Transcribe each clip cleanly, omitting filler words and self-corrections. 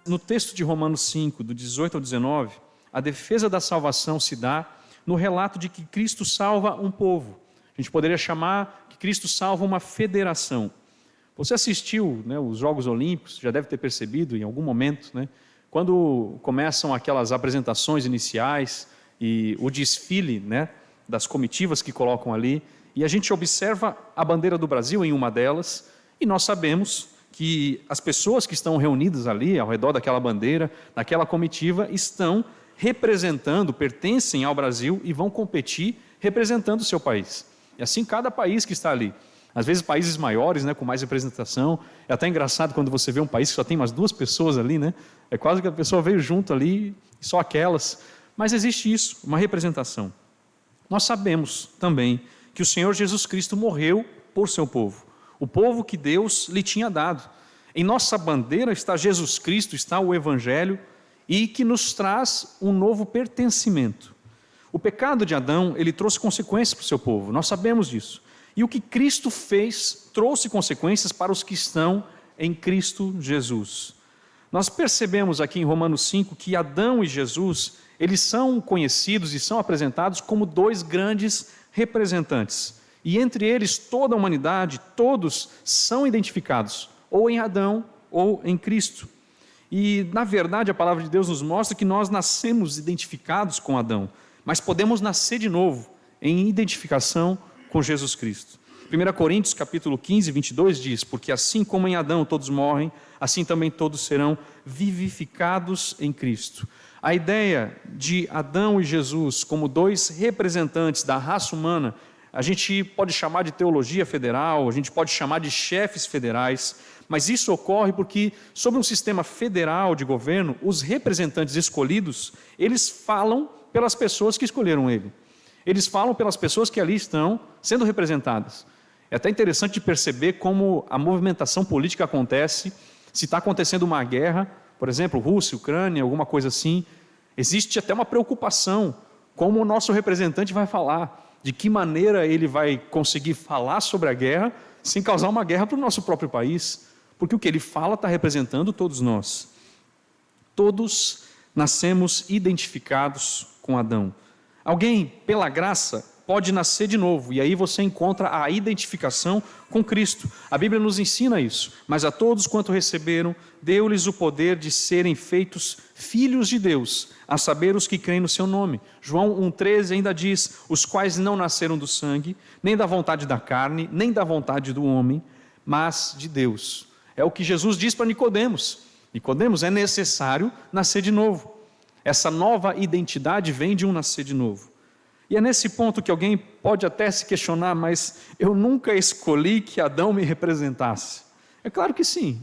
No texto de Romanos 5, do 18 ao 19, a defesa da salvação se dá no relato de que Cristo salva um povo. A gente poderia chamar que Cristo salva uma federação. Você assistiu, né, os Jogos Olímpicos, já deve ter percebido em algum momento, né, quando começam aquelas apresentações iniciais e o desfile, né, das comitivas que colocam ali, e a gente observa a bandeira do Brasil em uma delas, e nós sabemos que as pessoas que estão reunidas ali ao redor daquela bandeira, naquela comitiva, estão representando, pertencem ao Brasil e vão competir representando o seu país. E assim cada país que está ali. Às vezes países maiores, né, com mais representação. É até engraçado quando você vê um país que só tem umas 2 pessoas ali, né? É quase que a pessoa veio junto ali, só aquelas. Mas existe isso, uma representação. Nós sabemos também que o Senhor Jesus Cristo morreu por seu povo. O povo que Deus lhe tinha dado. Em nossa bandeira está Jesus Cristo, está o Evangelho, e que nos traz um novo pertencimento. O pecado de Adão, ele trouxe consequências para o seu povo, nós sabemos disso. E o que Cristo fez trouxe consequências para os que estão em Cristo Jesus. Nós percebemos aqui em Romanos 5 que Adão e Jesus, eles são conhecidos e são apresentados como 2 grandes representantes. E entre eles, toda a humanidade, todos são identificados, ou em Adão ou em Cristo. E, na verdade, a palavra de Deus nos mostra que nós nascemos identificados com Adão, mas podemos nascer de novo em identificação com Jesus Cristo. 1 Coríntios capítulo 15, 22 diz: porque assim como em Adão todos morrem, assim também todos serão vivificados em Cristo. A ideia de Adão e Jesus como 2 representantes da raça humana, a gente pode chamar de teologia federal, a gente pode chamar de chefes federais, mas isso ocorre porque, sob um sistema federal de governo, os representantes escolhidos, eles falam pelas pessoas que escolheram ele. Eles falam pelas pessoas que ali estão sendo representadas. É até interessante de perceber como a movimentação política acontece, se está acontecendo uma guerra, por exemplo, Rússia, Ucrânia, alguma coisa assim, existe até uma preocupação, como o nosso representante vai falar, de que maneira ele vai conseguir falar sobre a guerra sem causar uma guerra para o nosso próprio país, porque o que ele fala está representando todos nós. Todos nascemos identificados com Adão. Alguém, pela graça, pode nascer de novo, e aí você encontra a identificação com Cristo. A Bíblia nos ensina isso. Mas a todos quanto receberam, deu-lhes o poder de serem feitos filhos de Deus, a saber os que creem no seu nome. João 1,13 ainda diz: os quais não nasceram do sangue, nem da vontade da carne, nem da vontade do homem, mas de Deus. É o que Jesus diz para Nicodemos. Nicodemos, é necessário nascer de novo. Essa nova identidade vem de um nascer de novo. E é nesse ponto que alguém pode até se questionar: mas eu nunca escolhi que Adão me representasse. É claro que sim.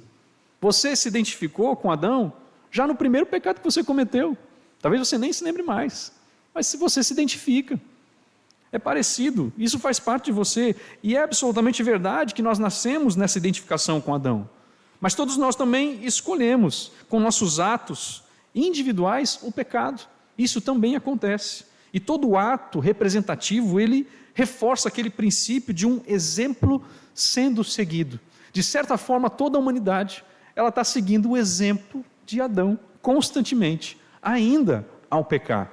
Você se identificou com Adão já no primeiro pecado que você cometeu. Talvez você nem se lembre mais, mas se você se identifica, é parecido, isso faz parte de você. E é absolutamente verdade que nós nascemos nessa identificação com Adão. Mas todos nós também escolhemos, com nossos atos individuais, o pecado. Isso também acontece. E todo ato representativo, ele reforça aquele princípio de um exemplo sendo seguido. De certa forma, toda a humanidade, ela está seguindo o exemplo de Adão constantemente, ainda ao pecar.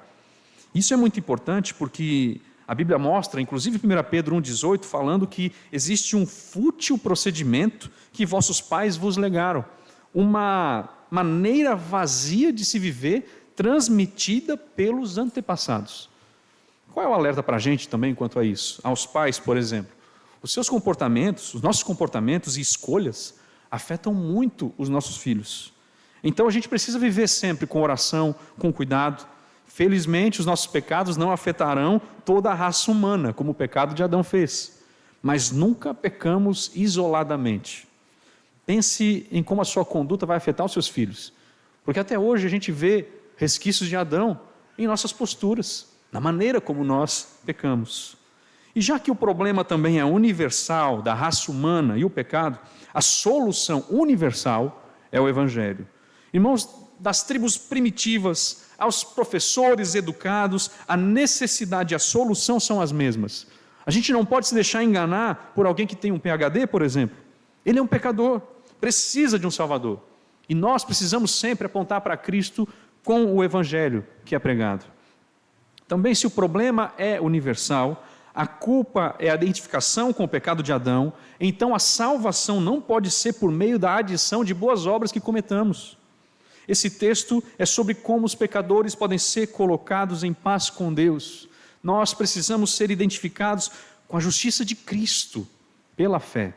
Isso é muito importante porque a Bíblia mostra, inclusive 1 Pedro 1,18, falando que existe um fútil procedimento que vossos pais vos legaram. Uma maneira vazia de se viver, transmitida pelos antepassados. Qual é o alerta para a gente também quanto a isso? Aos pais, por exemplo. Os seus comportamentos, os nossos comportamentos e escolhas afetam muito os nossos filhos. Então a gente precisa viver sempre com oração, com cuidado. Felizmente os nossos pecados não afetarão toda a raça humana, como o pecado de Adão fez. Mas nunca pecamos isoladamente. Pense em como a sua conduta vai afetar os seus filhos. Porque até hoje a gente vê resquícios de Adão em nossas posturas, na maneira como nós pecamos. E já que o problema também é universal, da raça humana e o pecado, a solução universal é o Evangelho. Irmãos, das tribos primitivas aos professores educados, a necessidade e a solução são as mesmas. A gente não pode se deixar enganar por alguém que tem um PhD, por exemplo. Ele é um pecador, precisa de um Salvador. E nós precisamos sempre apontar para Cristo com o Evangelho que é pregado. Também, se o problema é universal, a culpa é a identificação com o pecado de Adão, então a salvação não pode ser por meio da adição de boas obras que cometamos. Esse texto é sobre como os pecadores podem ser colocados em paz com Deus. Nós precisamos ser identificados com a justiça de Cristo, pela fé.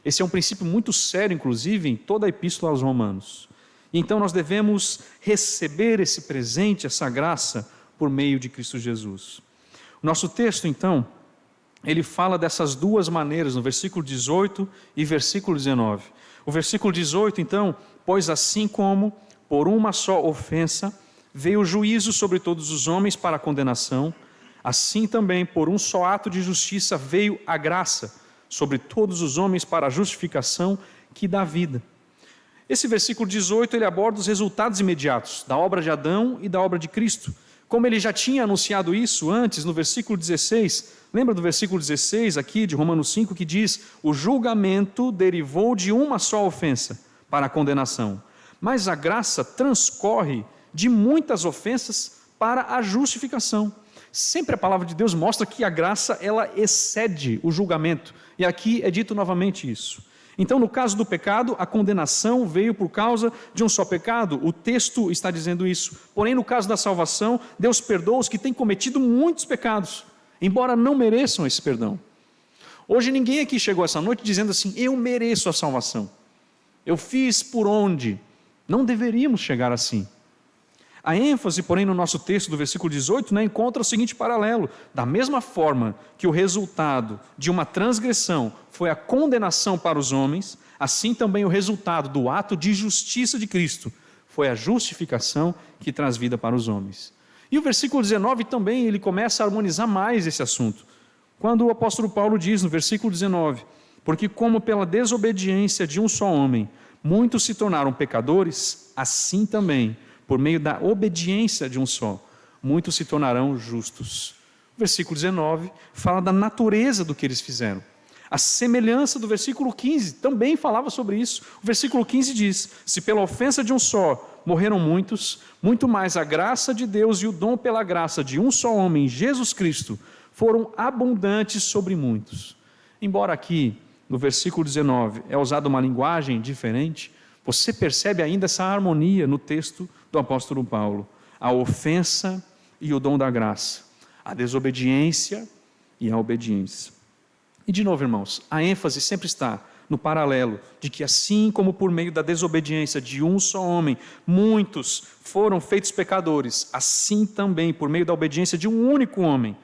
Esse é um princípio muito sério, inclusive, em toda a Epístola aos Romanos. E então nós devemos receber esse presente, essa graça, por meio de Cristo Jesus. O nosso texto, então, ele fala dessas duas maneiras, no versículo 18 e versículo 19. O versículo 18, então, pois assim como por uma só ofensa veio o juízo sobre todos os homens para a condenação, assim também por um só ato de justiça veio a graça sobre todos os homens para a justificação que dá vida. Esse versículo 18, ele aborda os resultados imediatos da obra de Adão e da obra de Cristo. Como ele já tinha anunciado isso antes, no versículo 16, lembra do versículo 16 aqui de Romanos 5, que diz: o julgamento derivou de uma só ofensa para a condenação, mas a graça transcorre de muitas ofensas para a justificação. Sempre a palavra de Deus mostra que a graça, ela excede o julgamento, e aqui é dito novamente isso. Então, no caso do pecado, a condenação veio por causa de um só pecado, o texto está dizendo isso. Porém, no caso da salvação, Deus perdoa os que têm cometido muitos pecados, embora não mereçam esse perdão. Hoje ninguém aqui chegou essa noite dizendo assim: eu mereço a salvação, eu fiz por onde. Não deveríamos chegar assim. A ênfase, porém, no nosso texto do versículo 18, encontra o seguinte paralelo: da mesma forma que o resultado de uma transgressão foi a condenação para os homens, assim também o resultado do ato de justiça de Cristo foi a justificação que traz vida para os homens. E o versículo 19 também, ele começa a harmonizar mais esse assunto, quando o apóstolo Paulo diz no versículo 19: porque como pela desobediência de um só homem muitos se tornaram pecadores, assim também por meio da obediência de um só, muitos se tornarão justos. O versículo 19 fala da natureza do que eles fizeram. A semelhança do versículo 15 também falava sobre isso. O versículo 15 diz: se pela ofensa de um só morreram muitos, muito mais a graça de Deus e o dom pela graça de um só homem, Jesus Cristo, foram abundantes sobre muitos. Embora aqui, no versículo 19, é usada uma linguagem diferente, você percebe ainda essa harmonia no texto do apóstolo Paulo: a ofensa e o dom da graça, a desobediência e a obediência. E de novo, irmãos, a ênfase sempre está no paralelo de que assim como por meio da desobediência de um só homem, muitos foram feitos pecadores, assim também por meio da obediência de um único homem.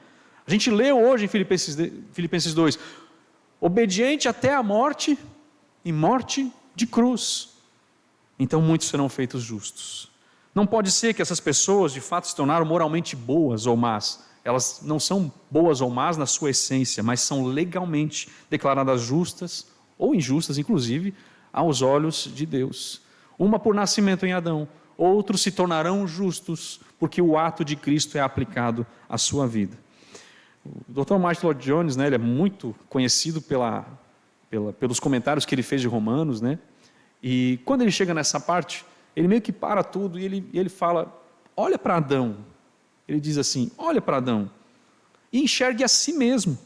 A gente leu hoje em Filipenses 2, obediente até a morte e morte de cruz. Então muitos serão feitos justos. Não pode ser que essas pessoas de fato se tornaram moralmente boas ou más. Elas não são boas ou más na sua essência, mas são legalmente declaradas justas ou injustas, inclusive, aos olhos de Deus. Uma por nascimento em Adão, outros se tornarão justos porque o ato de Cristo é aplicado à sua vida. O Dr. Martin Lloyd-Jones, ele é muito conhecido pelos comentários que ele fez de Romanos, e quando ele chega nessa parte, ele meio que para tudo e ele fala: olha para Adão. Ele diz assim: olha para Adão e enxergue a si mesmo.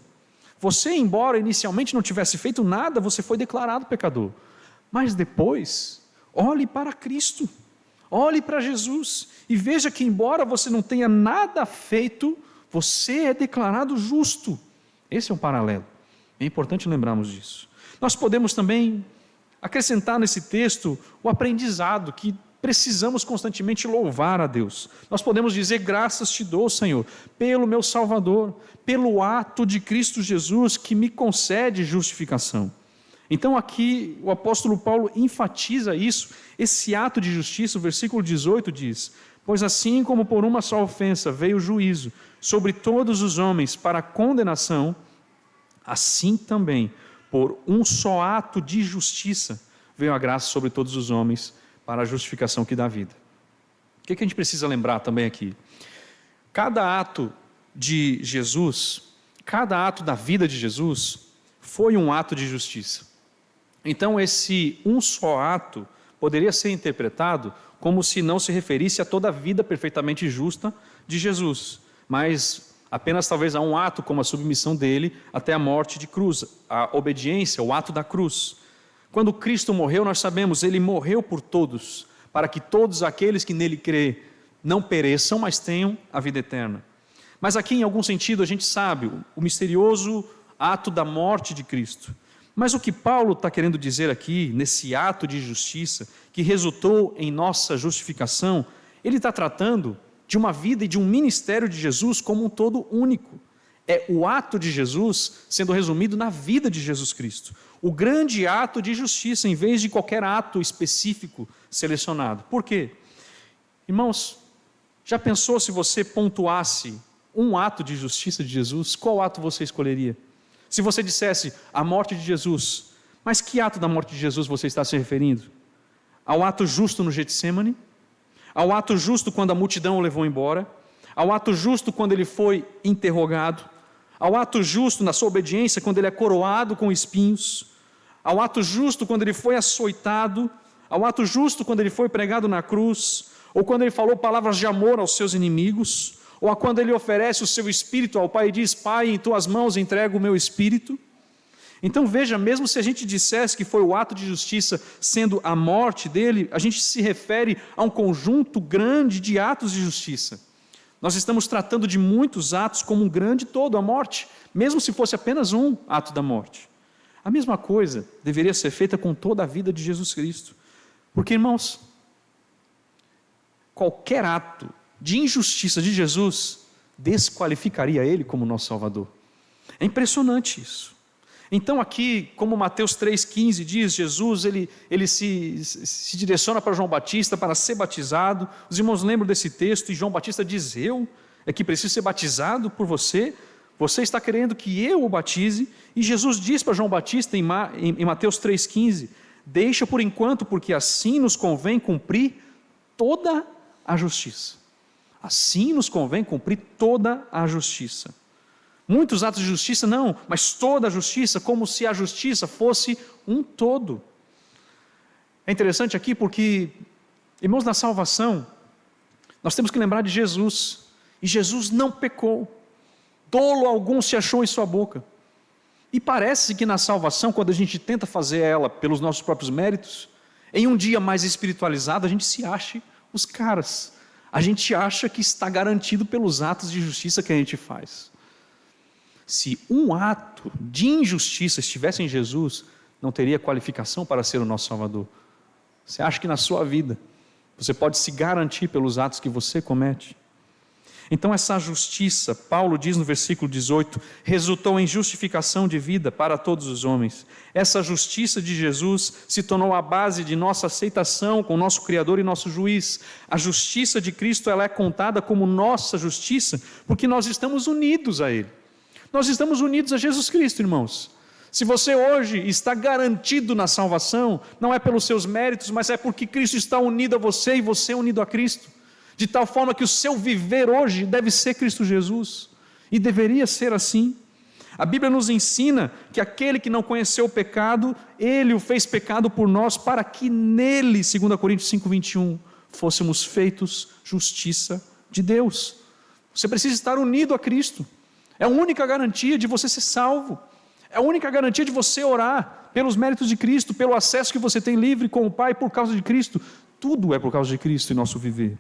Você, embora inicialmente não tivesse feito nada, você foi declarado pecador. Mas depois, olhe para Cristo, olhe para Jesus e veja que, embora você não tenha nada feito, você é declarado justo. Esse é um paralelo. É importante lembrarmos disso. Nós podemos também acrescentar nesse texto o aprendizado que precisamos constantemente louvar a Deus. Nós podemos dizer: graças te dou, Senhor, pelo meu Salvador, pelo ato de Cristo Jesus que me concede justificação. Então aqui o apóstolo Paulo enfatiza isso, esse ato de justiça. O versículo 18 diz: pois assim como por uma só ofensa veio o juízo sobre todos os homens para a condenação, assim também por um só ato de justiça veio a graça sobre todos os homens para a justificação que dá vida. O que a gente precisa lembrar também aqui? Cada ato de Jesus, cada ato da vida de Jesus foi um ato de justiça. Então esse um só ato poderia ser interpretado como se não se referisse a toda a vida perfeitamente justa de Jesus, mas apenas talvez a um ato como a submissão dele até a morte de cruz, a obediência, o ato da cruz. Quando Cristo morreu, nós sabemos, ele morreu por todos, para que todos aqueles que nele crê não pereçam, mas tenham a vida eterna. Mas aqui, em algum sentido, a gente sabe o misterioso ato da morte de Cristo. Mas o que Paulo está querendo dizer aqui, nesse ato de justiça, que resultou em nossa justificação, ele está tratando de uma vida e de um ministério de Jesus como um todo único. É o ato de Jesus sendo resumido na vida de Jesus Cristo. O grande ato de justiça, em vez de qualquer ato específico selecionado. Por quê? Irmãos, já pensou se você pontuasse um ato de justiça de Jesus? Qual ato você escolheria? Se você dissesse a morte de Jesus, mas que ato da morte de Jesus você está se referindo? Ao ato justo no Getsêmani? Ao ato justo quando a multidão o levou embora? Ao ato justo quando ele foi interrogado? Ao ato justo na sua obediência quando ele é coroado com espinhos? Ao ato justo quando ele foi açoitado? Ao ato justo quando ele foi pregado na cruz? Ou quando ele falou palavras de amor aos seus inimigos? Ou a quando ele oferece o seu espírito ao Pai e diz: Pai, em tuas mãos entrego o meu espírito? Então veja, mesmo se a gente dissesse que foi o ato de justiça sendo a morte dele, a gente se refere a um conjunto grande de atos de justiça. Nós estamos tratando de muitos atos como um grande todo, a morte, mesmo se fosse apenas um ato da morte. A mesma coisa deveria ser feita com toda a vida de Jesus Cristo. Porque, irmãos, qualquer ato de injustiça de Jesus desqualificaria ele como nosso Salvador. É impressionante isso. Então aqui, como Mateus 3,15 diz, Jesus ele se direciona para João Batista para ser batizado. Os irmãos lembram desse texto e João Batista diz: eu é que preciso ser batizado por você? Você está querendo que eu o batize? E Jesus diz para João Batista em Mateus 3,15: deixa por enquanto, porque assim nos convém cumprir toda a justiça. Assim nos convém cumprir toda a justiça. Muitos atos de justiça não, mas toda a justiça, como se a justiça fosse um todo. É interessante aqui porque, irmãos, na salvação, nós temos que lembrar de Jesus. E Jesus não pecou. Dolo algum se achou em sua boca. E parece que na salvação, quando a gente tenta fazer ela pelos nossos próprios méritos, em um dia mais espiritualizado, a gente se acha os caras. A gente acha que está garantido pelos atos de justiça que a gente faz. Se um ato de injustiça estivesse em Jesus, não teria qualificação para ser o nosso Salvador. Você acha que na sua vida você pode se garantir pelos atos que você comete? Então essa justiça, Paulo diz no versículo 18, resultou em justificação de vida para todos os homens. Essa justiça de Jesus se tornou a base de nossa aceitação com o nosso Criador e nosso Juiz. A justiça de Cristo, ela é contada como nossa justiça, porque nós estamos unidos a Ele. Nós estamos unidos a Jesus Cristo, irmãos. Se você hoje está garantido na salvação, não é pelos seus méritos, mas é porque Cristo está unido a você e você é unido a Cristo. De tal forma que o seu viver hoje deve ser Cristo Jesus. E deveria ser assim. A Bíblia nos ensina que aquele que não conheceu o pecado, Ele o fez pecado por nós, para que nele, 2 Coríntios 5,21, fôssemos feitos justiça de Deus. Você precisa estar unido a Cristo. É a única garantia de você ser salvo. É a única garantia de você orar pelos méritos de Cristo, pelo acesso que você tem livre com o Pai por causa de Cristo. Tudo é por causa de Cristo em nosso viver.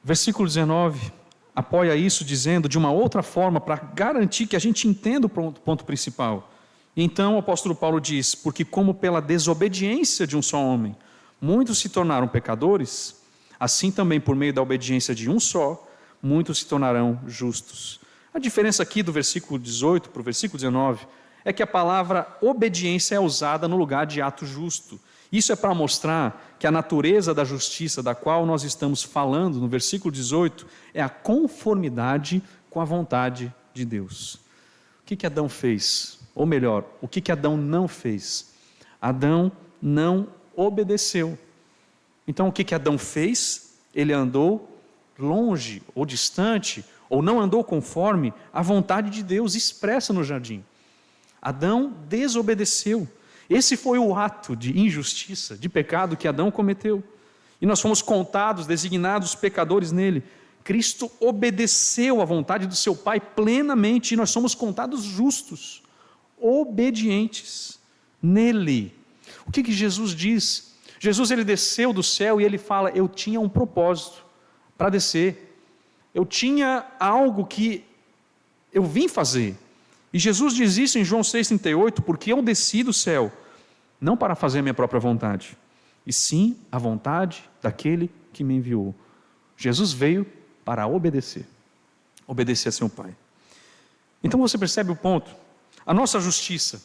Versículo 19 apoia isso dizendo de uma outra forma para garantir que a gente entenda o ponto principal. E então o apóstolo Paulo diz: porque como pela desobediência de um só homem muitos se tornaram pecadores, assim também por meio da obediência de um só, muitos se tornarão justos. A diferença aqui do versículo 18 para o versículo 19 é que a palavra obediência é usada no lugar de ato justo. Isso é para mostrar que a natureza da justiça da qual nós estamos falando no versículo 18 é a conformidade com a vontade de Deus. O que Adão fez? Ou melhor, o que Adão não fez? Adão não obedeceu. Então o que Adão fez? Ele andou longe ou distante, ou não andou conforme a vontade de Deus expressa no jardim. Adão desobedeceu. Esse foi o ato de injustiça, de pecado que Adão cometeu. E nós fomos contados, designados pecadores nele. Cristo obedeceu à vontade do seu Pai plenamente, e nós somos contados justos, obedientes nele. O que Jesus diz? Jesus, ele desceu do céu e ele fala: eu tinha um propósito para descer, eu tinha algo que eu vim fazer. E Jesus diz isso em João 6,38, porque eu desci do céu, não para fazer a minha própria vontade, e sim a vontade daquele que me enviou. Jesus veio para obedecer a seu Pai. Então você percebe o ponto? A nossa justiça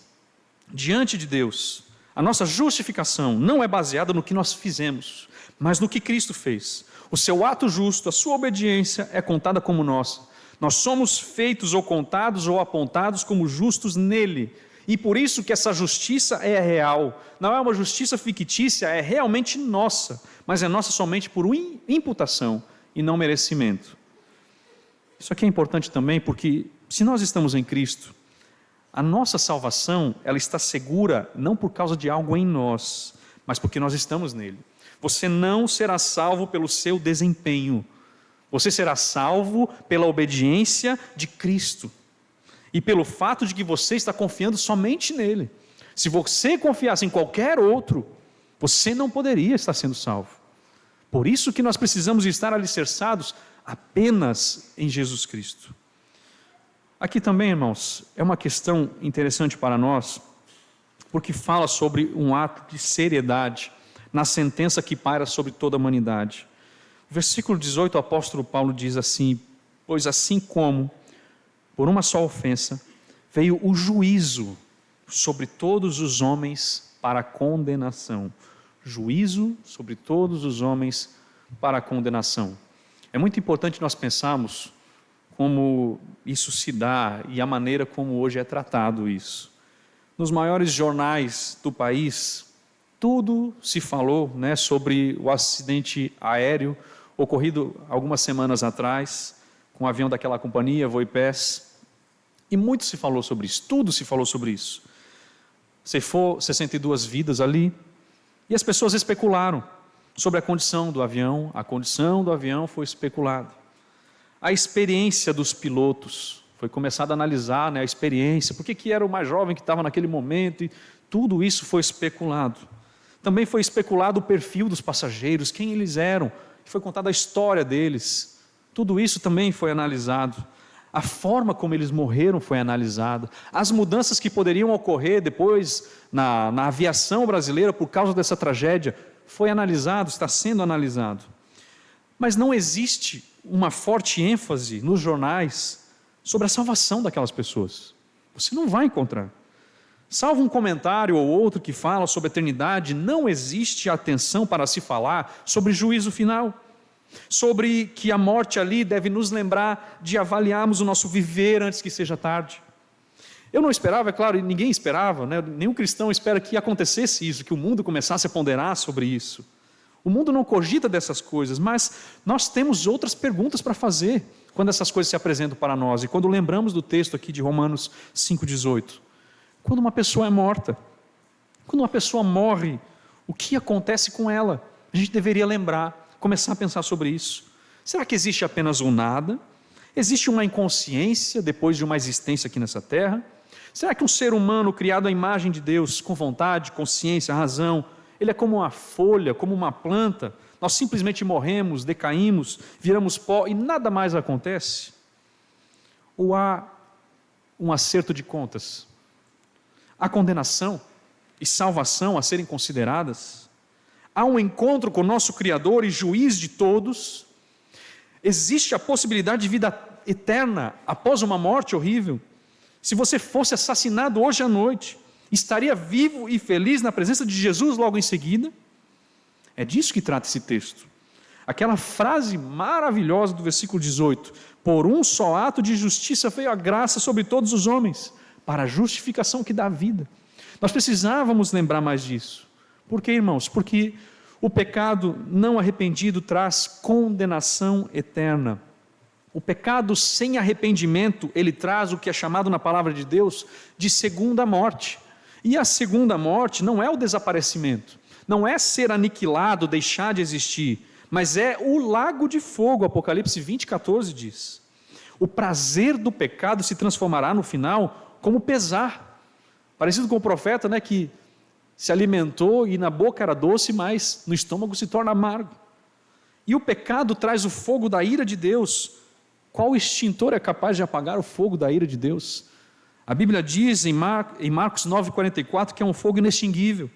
diante de Deus, a nossa justificação não é baseada no que nós fizemos, mas no que Cristo fez. O seu ato justo, a sua obediência é contada como nossa. Nós somos feitos ou contados ou apontados como justos nele. E por isso que essa justiça é real. Não é uma justiça fictícia, é realmente nossa. Mas é nossa somente por imputação e não merecimento. Isso aqui é importante também porque se nós estamos em Cristo, a nossa salvação, ela está segura não por causa de algo em nós, mas porque nós estamos nele. Você não será salvo pelo seu desempenho. Você será salvo pela obediência de Cristo e pelo fato de que você está confiando somente nele. Se você confiasse em qualquer outro, você não poderia estar sendo salvo. Por isso que nós precisamos estar alicerçados apenas em Jesus Cristo. Aqui também, irmãos, é uma questão interessante para nós, porque fala sobre um ato de seriedade na sentença que paira sobre toda a humanidade. Versículo 18, o apóstolo Paulo diz assim: pois assim como por uma só ofensa veio o juízo sobre todos os homens para a condenação. Juízo sobre todos os homens para a condenação. É muito importante nós pensarmos como isso se dá e a maneira como hoje é tratado isso. Nos maiores jornais do país, tudo se falou, sobre o acidente aéreo ocorrido algumas semanas atrás, com o avião daquela companhia, Voipés, e muito se falou sobre isso, tudo se falou sobre isso. Ceifou 62 vidas ali, e as pessoas especularam sobre a condição do avião foi especulada. A experiência dos pilotos, foi começado a analisar a experiência, por que era o mais jovem que estava naquele momento, e tudo isso foi especulado. Também foi especulado o perfil dos passageiros, quem eles eram, foi contada a história deles, tudo isso também foi analisado. A forma como eles morreram foi analisada, as mudanças que poderiam ocorrer depois na aviação brasileira por causa dessa tragédia, foi analisado, está sendo analisado. Mas não existe uma forte ênfase nos jornais sobre a salvação daquelas pessoas. Você não vai encontrar. Salvo um comentário ou outro que fala sobre a eternidade, não existe atenção para se falar sobre juízo final, sobre que a morte ali deve nos lembrar de avaliarmos o nosso viver antes que seja tarde. Eu não esperava, é claro, e ninguém esperava, nenhum cristão espera que acontecesse isso, que o mundo começasse a ponderar sobre isso. O mundo não cogita dessas coisas, mas nós temos outras perguntas para fazer quando essas coisas se apresentam para nós, e quando lembramos do texto aqui de Romanos 5,18. Quando uma pessoa é morta, quando uma pessoa morre, o que acontece com ela? A gente deveria lembrar, começar a pensar sobre isso. Será que existe apenas um nada? Existe uma inconsciência depois de uma existência aqui nessa terra? Será que um ser humano criado à imagem de Deus, com vontade, consciência, razão, ele é como uma folha, como uma planta? Nós simplesmente morremos, decaímos, viramos pó e nada mais acontece? Ou há um acerto de contas? Há condenação e salvação a serem consideradas? Há um encontro com o nosso Criador e juiz de todos? Existe a possibilidade de vida eterna após uma morte horrível? Se você fosse assassinado hoje à noite, estaria vivo e feliz na presença de Jesus logo em seguida? É disso que trata esse texto. Aquela frase maravilhosa do versículo 18: por um só ato de justiça veio a graça sobre todos os homens, para a justificação que dá vida. Nós precisávamos lembrar mais disso. Por quê, irmãos? Porque o pecado não arrependido traz condenação eterna. O pecado sem arrependimento, ele traz o que é chamado na palavra de Deus de segunda morte. E a segunda morte não é o desaparecimento, não é ser aniquilado, deixar de existir, mas é o lago de fogo. Apocalipse 20:14 diz: o prazer do pecado se transformará no final como pesar, parecido com o profeta, né, que se alimentou e na boca era doce, mas no estômago se torna amargo. E o pecado traz o fogo da ira de Deus. Qual extintor é capaz de apagar o fogo da ira de Deus? A Bíblia diz em Marcos 9:44 que é um fogo inextinguível,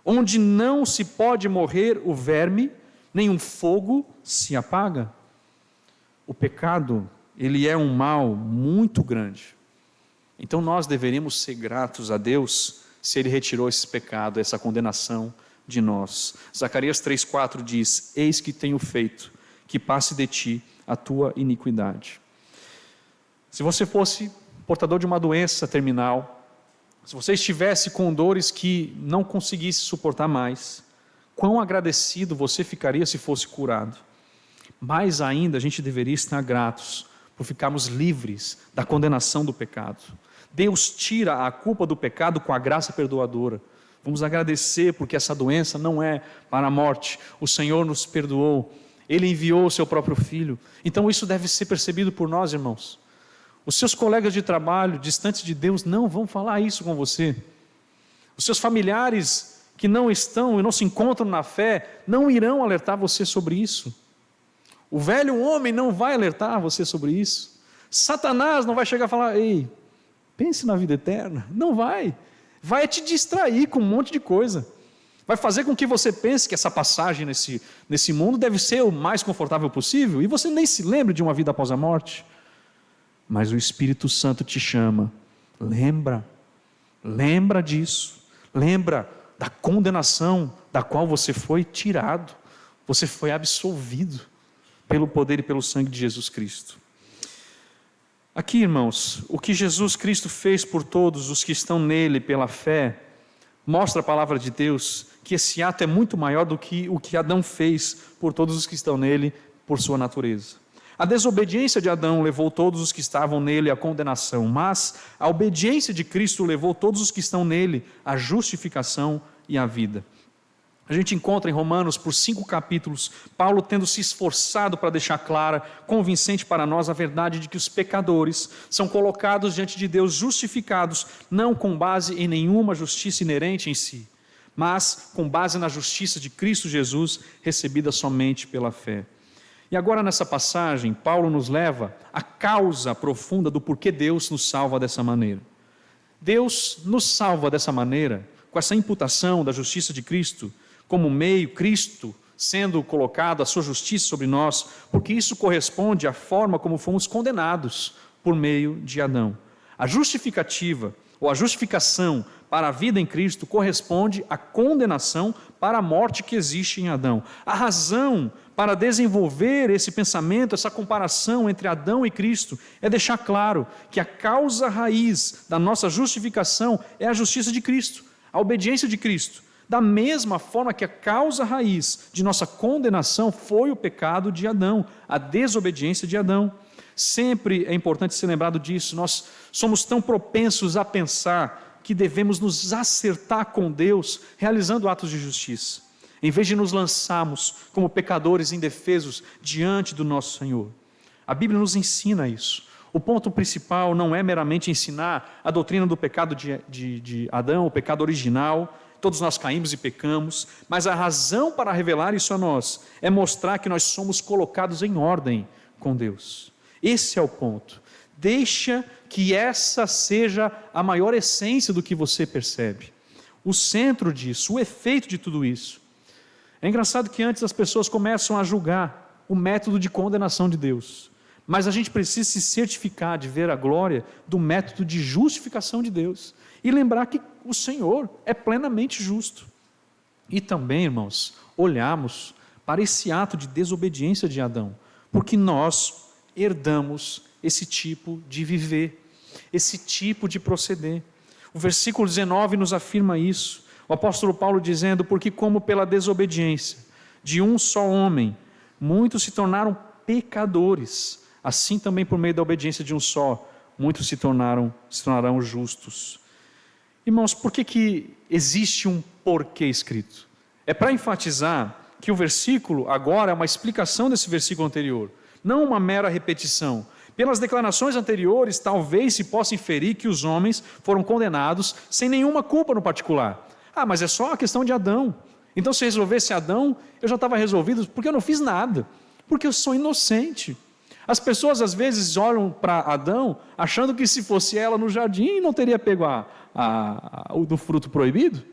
onde não se pode morrer o verme, nem um fogo se apaga. O pecado, ele é um mal muito grande. Então nós deveríamos ser gratos a Deus se Ele retirou esse pecado, essa condenação de nós. Zacarias 3:4 diz: eis que tenho feito, que passe de ti a tua iniquidade. Se você fosse portador de uma doença terminal, se você estivesse com dores que não conseguisse suportar mais, quão agradecido você ficaria se fosse curado. Mais ainda, a gente deveria estar gratos por ficarmos livres da condenação do pecado. Deus tira a culpa do pecado com a graça perdoadora. Vamos agradecer porque essa doença não é para a morte. O Senhor nos perdoou. Ele enviou o seu próprio Filho. Então isso deve ser percebido por nós, irmãos. Os seus colegas de trabalho, distantes de Deus, não vão falar isso com você. Os seus familiares que não estão e não se encontram na fé, não irão alertar você sobre isso. O velho homem não vai alertar você sobre isso. Satanás não vai chegar a falar: ei, pense na vida eterna. Não vai. Vai te distrair com um monte de coisa. Vai fazer com que você pense que essa passagem nesse mundo deve ser o mais confortável possível, e você nem se lembre de uma vida após a morte. Mas o Espírito Santo te chama. Lembra disso. Lembra da condenação da qual você foi tirado. Você foi absolvido pelo poder e pelo sangue de Jesus Cristo. Aqui, irmãos, o que Jesus Cristo fez por todos os que estão nele pela fé, mostra a palavra de Deus que esse ato é muito maior do que o que Adão fez por todos os que estão nele por sua natureza. A desobediência de Adão levou todos os que estavam nele à condenação, mas a obediência de Cristo levou todos os que estão nele à justificação e à vida. A gente encontra em Romanos, por 5 capítulos, Paulo tendo se esforçado para deixar clara, convincente para nós, a verdade de que os pecadores são colocados diante de Deus justificados, não com base em nenhuma justiça inerente em si, mas com base na justiça de Cristo Jesus, recebida somente pela fé. E agora nessa passagem, Paulo nos leva à causa profunda do porquê Deus nos salva dessa maneira. Deus nos salva dessa maneira, com essa imputação da justiça de Cristo, como meio, Cristo sendo colocado a sua justiça sobre nós, porque isso corresponde à forma como fomos condenados por meio de Adão. A justificativa, ou a justificação para a vida em Cristo, corresponde à condenação para a morte que existe em Adão. A razão para desenvolver esse pensamento, essa comparação entre Adão e Cristo, é deixar claro que a causa raiz da nossa justificação é a justiça de Cristo, a obediência de Cristo. Da mesma forma que a causa raiz de nossa condenação foi o pecado de Adão, a desobediência de Adão. Sempre é importante ser lembrado disso. Nós somos tão propensos a pensar que devemos nos acertar com Deus realizando atos de justiça, em vez de nos lançarmos como pecadores indefesos diante do nosso Senhor. A Bíblia nos ensina isso. O ponto principal não é meramente ensinar a doutrina do pecado de Adão, o pecado original. Todos nós caímos e pecamos, mas a razão para revelar isso a nós é mostrar que nós somos colocados em ordem com Deus. Esse é o ponto. Deixa que essa seja a maior essência do que você percebe. O centro disso, o efeito de tudo isso. É engraçado que antes as pessoas começam a julgar o método de condenação de Deus, mas a gente precisa se certificar de ver a glória do método de justificação de Deus e lembrar que o Senhor é plenamente justo. E também, irmãos, olharmos para esse ato de desobediência de Adão, porque nós herdamos esse tipo de viver, esse tipo de proceder. O versículo 19 nos afirma isso. O apóstolo Paulo dizendo: porque como pela desobediência de um só homem, muitos se tornaram pecadores, assim também por meio da obediência de um só, muitos se tornarão justos. Irmãos, por que existe um porquê escrito? É para enfatizar que o versículo agora é uma explicação desse versículo anterior, não uma mera repetição. Pelas declarações anteriores, talvez se possa inferir que os homens foram condenados sem nenhuma culpa no particular. Mas é só a questão de Adão. Então, se resolvesse Adão, eu já estava resolvido, porque eu não fiz nada, porque eu sou inocente. As pessoas às vezes olham para Adão, achando que se fosse ela no jardim, não teria pego o do fruto proibido.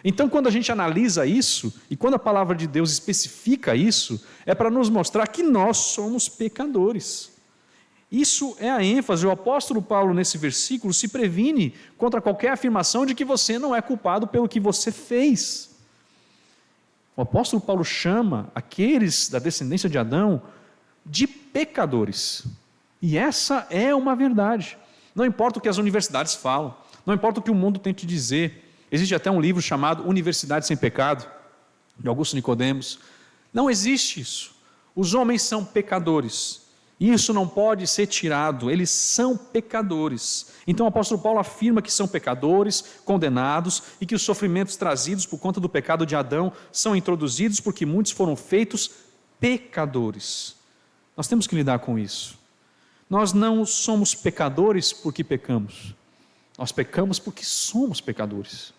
Então, quando a gente analisa isso, e quando a palavra de Deus especifica isso, é para nos mostrar que nós somos pecadores. Isso é a ênfase. O apóstolo Paulo, nesse versículo, se previne contra qualquer afirmação de que você não é culpado pelo que você fez. O apóstolo Paulo chama aqueles da descendência de Adão de pecadores. E essa é uma verdade. Não importa o que as universidades falam, não importa o que o mundo tente dizer. Existe até um livro chamado Universidade Sem Pecado, de Augusto Nicodemos. Não existe isso. Os homens são pecadores. Isso não pode ser tirado, eles são pecadores. Então o apóstolo Paulo afirma que são pecadores, condenados, e que os sofrimentos trazidos por conta do pecado de Adão são introduzidos porque muitos foram feitos pecadores. Nós temos que lidar com isso. Nós não somos pecadores porque pecamos. Nós pecamos porque somos pecadores.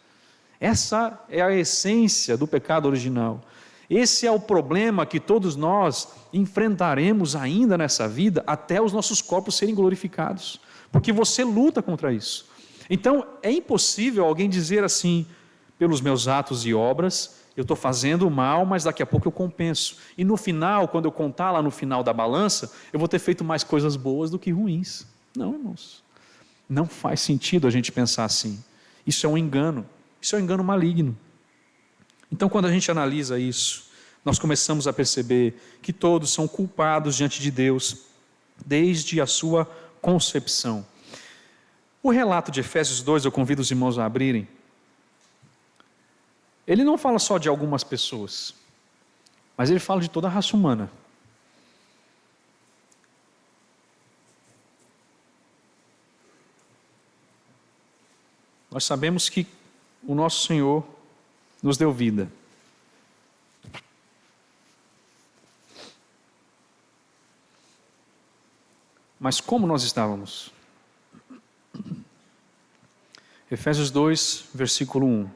Essa é a essência do pecado original. Esse é o problema que todos nós enfrentaremos ainda nessa vida, até os nossos corpos serem glorificados, porque você luta contra isso. Então, é impossível alguém dizer assim, pelos meus atos e obras, eu estou fazendo mal, mas daqui a pouco eu compenso. E no final, quando eu contar lá no final da balança, eu vou ter feito mais coisas boas do que ruins. Não, irmãos. Não faz sentido a gente pensar assim. Isso é um engano. Isso é um engano maligno. Então, quando a gente analisa isso, nós começamos a perceber que todos são culpados diante de Deus, desde a sua concepção. O relato de Efésios 2, eu convido os irmãos a abrirem, ele não fala só de algumas pessoas, mas ele fala de toda a raça humana. Nós sabemos que o nosso Senhor nos deu vida. Mas como nós estávamos? Efésios 2, versículo 1.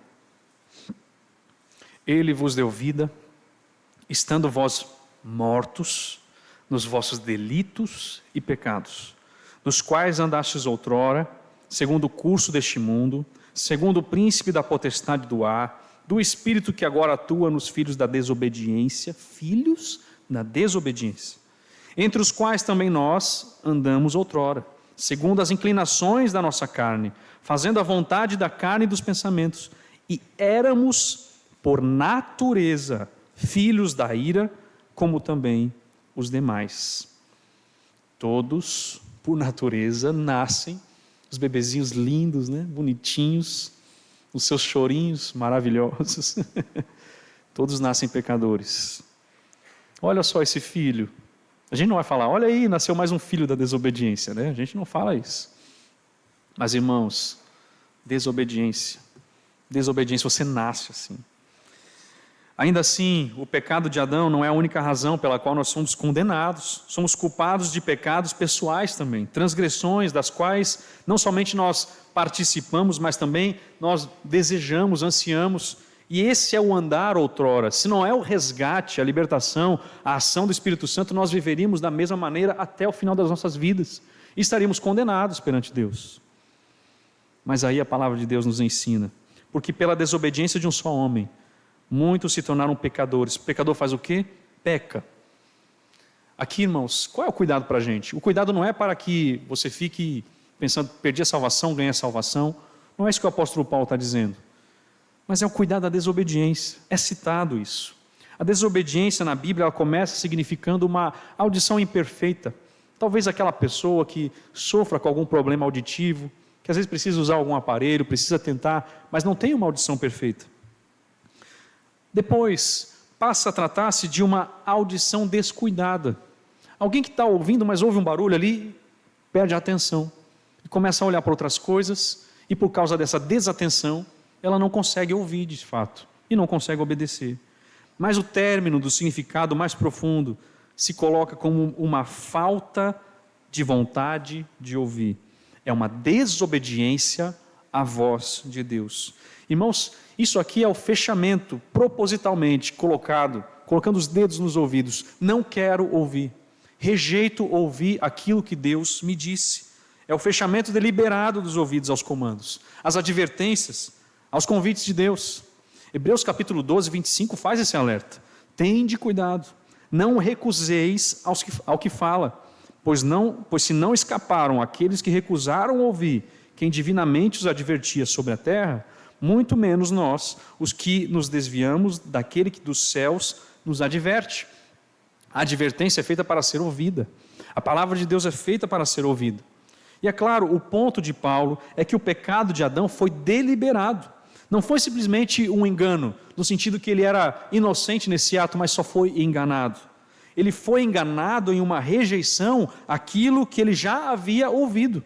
Ele vos deu vida, estando vós mortos nos vossos delitos e pecados, nos quais andastes outrora, segundo o curso deste mundo, segundo o príncipe da potestade do ar, do espírito que agora atua nos filhos da desobediência, entre os quais também nós andamos outrora, segundo as inclinações da nossa carne, fazendo a vontade da carne e dos pensamentos, e éramos, por natureza, filhos da ira, como também os demais. Todos, por natureza, nascem, os bebezinhos lindos, né? Bonitinhos, os seus chorinhos maravilhosos, todos nascem pecadores. Olha só esse filho. A gente não vai falar, olha aí, nasceu mais um filho da desobediência, né? A gente não fala isso. Mas, irmãos, desobediência, você nasce assim. Ainda assim, o pecado de Adão não é a única razão pela qual nós somos condenados. Somos culpados de pecados pessoais também, transgressões das quais não somente nós participamos, mas também nós desejamos, ansiamos. E esse é o andar outrora. Se não é o resgate, a libertação, a ação do Espírito Santo, nós viveríamos da mesma maneira até o final das nossas vidas. E estaríamos condenados perante Deus. Mas aí a palavra de Deus nos ensina. Porque pela desobediência de um só homem, muitos se tornaram pecadores. O pecador faz o quê? Peca. Aqui, irmãos, qual é o cuidado para a gente? O cuidado não é para que você fique pensando, perdi a salvação, ganhei a salvação. Não é isso que o apóstolo Paulo está dizendo. Mas é o cuidado da desobediência. É citado isso. A desobediência na Bíblia, ela começa significando uma audição imperfeita. Talvez aquela pessoa que sofra com algum problema auditivo, que às vezes precisa usar algum aparelho, precisa tentar, mas não tem uma audição perfeita. Depois, passa a tratar-se de uma audição descuidada. Alguém que está ouvindo, mas ouve um barulho ali, perde a atenção. E começa a olhar para outras coisas, E por causa dessa desatenção, ela não consegue ouvir de fato e não consegue obedecer. Mas o término do significado mais profundo se coloca como uma falta de vontade de ouvir. É uma desobediência à voz de Deus. Irmãos, isso aqui é o fechamento propositalmente colocando os dedos nos ouvidos. Não quero ouvir. Rejeito ouvir aquilo que Deus me disse. É o fechamento deliberado dos ouvidos aos comandos, às advertências, aos convites de Deus. Hebreus capítulo 12, 25 faz esse alerta. Tende cuidado, não recuseis ao que fala, pois se não escaparam aqueles que recusaram ouvir quem divinamente os advertia sobre a terra, muito menos nós, os que nos desviamos daquele que dos céus nos adverte. A advertência é feita para ser ouvida. A palavra de Deus é feita para ser ouvida. E é claro, o ponto de Paulo é que o pecado de Adão foi deliberado. Não foi simplesmente um engano, no sentido que ele era inocente nesse ato, mas só foi enganado. Ele foi enganado em uma rejeição àquilo que ele já havia ouvido.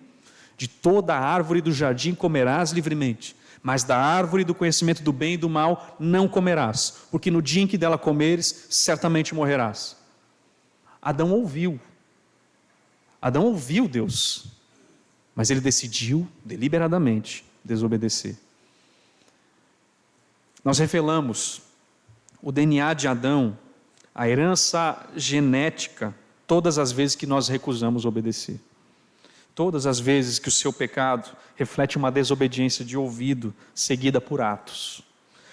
De toda a árvore do jardim comerás livremente, mas da árvore do conhecimento do bem e do mal não comerás, porque no dia em que dela comeres, certamente morrerás. Adão ouviu Deus, mas ele decidiu deliberadamente desobedecer. Nós revelamos o DNA de Adão, a herança genética, todas as vezes que nós recusamos obedecer. Todas as vezes que o seu pecado reflete uma desobediência de ouvido, seguida por atos.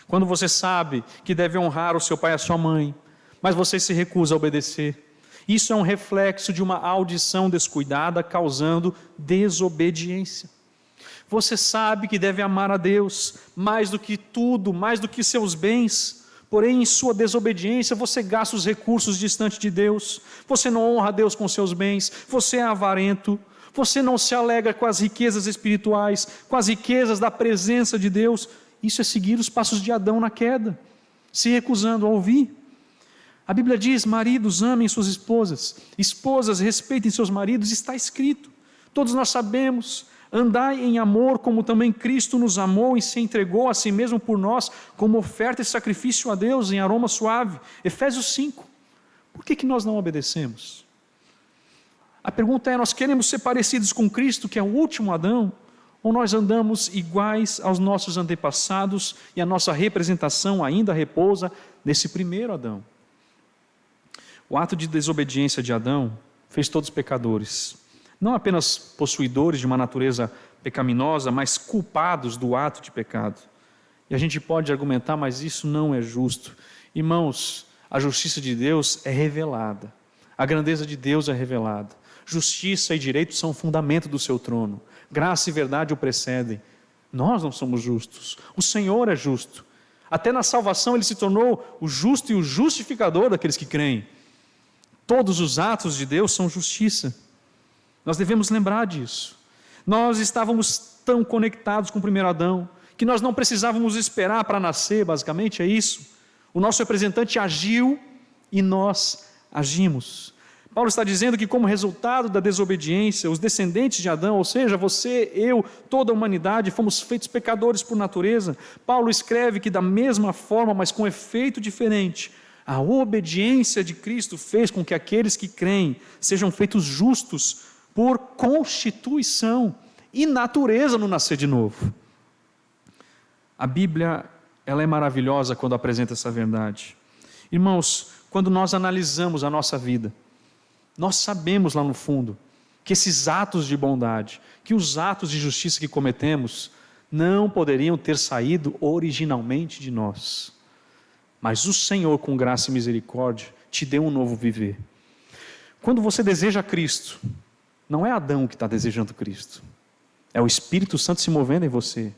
Quando você sabe que deve honrar o seu pai e a sua mãe, mas você se recusa a obedecer. Isso é um reflexo de uma audição descuidada, causando desobediência. Você sabe que deve amar a Deus mais do que tudo, mais do que seus bens, porém em sua desobediência você gasta os recursos distante de Deus, você não honra a Deus com seus bens, você é avarento, você não se alegra com as riquezas espirituais, com as riquezas da presença de Deus. Isso é seguir os passos de Adão na queda, se recusando a ouvir. A Bíblia diz: maridos, amem suas esposas, esposas, respeitem seus maridos, está escrito. Todos nós sabemos. Andai em amor, como também Cristo nos amou e se entregou a si mesmo por nós, como oferta e sacrifício a Deus em aroma suave. Efésios 5. Por que nós não obedecemos? A pergunta é: nós queremos ser parecidos com Cristo, que é o último Adão, ou nós andamos iguais aos nossos antepassados e a nossa representação ainda repousa nesse primeiro Adão? O ato de desobediência de Adão fez todos pecadores. Não apenas possuidores de uma natureza pecaminosa, mas culpados do ato de pecado. E a gente pode argumentar, mas isso não é justo. Irmãos, a justiça de Deus é revelada. A grandeza de Deus é revelada. Justiça e direito são o fundamento do seu trono. Graça e verdade o precedem. Nós não somos justos. O Senhor é justo. Até na salvação ele se tornou o justo e o justificador daqueles que creem. Todos os atos de Deus são justiça. Nós devemos lembrar disso. Nós estávamos tão conectados com o primeiro Adão, que nós não precisávamos esperar para nascer, basicamente é isso. O nosso representante agiu e nós agimos. Paulo está dizendo que como resultado da desobediência, os descendentes de Adão, ou seja, você, eu, toda a humanidade, fomos feitos pecadores por natureza. Paulo escreve que da mesma forma, mas com efeito diferente, a obediência de Cristo fez com que aqueles que creem sejam feitos justos por constituição e natureza no nascer de novo. A Bíblia, ela é maravilhosa quando apresenta essa verdade. Irmãos, quando nós analisamos a nossa vida, nós sabemos lá no fundo que esses atos de bondade, que os atos de justiça que cometemos, não poderiam ter saído originalmente de nós. Mas o Senhor, com graça e misericórdia, te deu um novo viver. Quando você deseja Cristo, não é Adão que está desejando Cristo, é o Espírito Santo se movendo em você.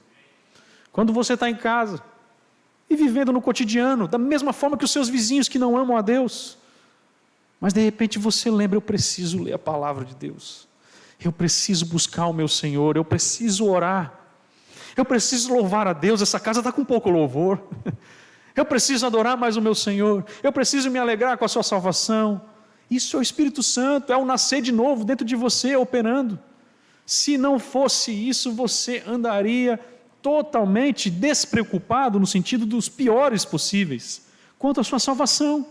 Quando você está em casa e vivendo no cotidiano, da mesma forma que os seus vizinhos que não amam a Deus, mas de repente você lembra: eu preciso ler a palavra de Deus, eu preciso buscar o meu Senhor, eu preciso orar, eu preciso louvar a Deus, essa casa está com pouco louvor, eu preciso adorar mais o meu Senhor, eu preciso me alegrar com a sua salvação. Isso é o Espírito Santo, é o nascer de novo dentro de você operando. Se não fosse isso, você andaria totalmente despreocupado, no sentido dos piores possíveis, quanto à sua salvação.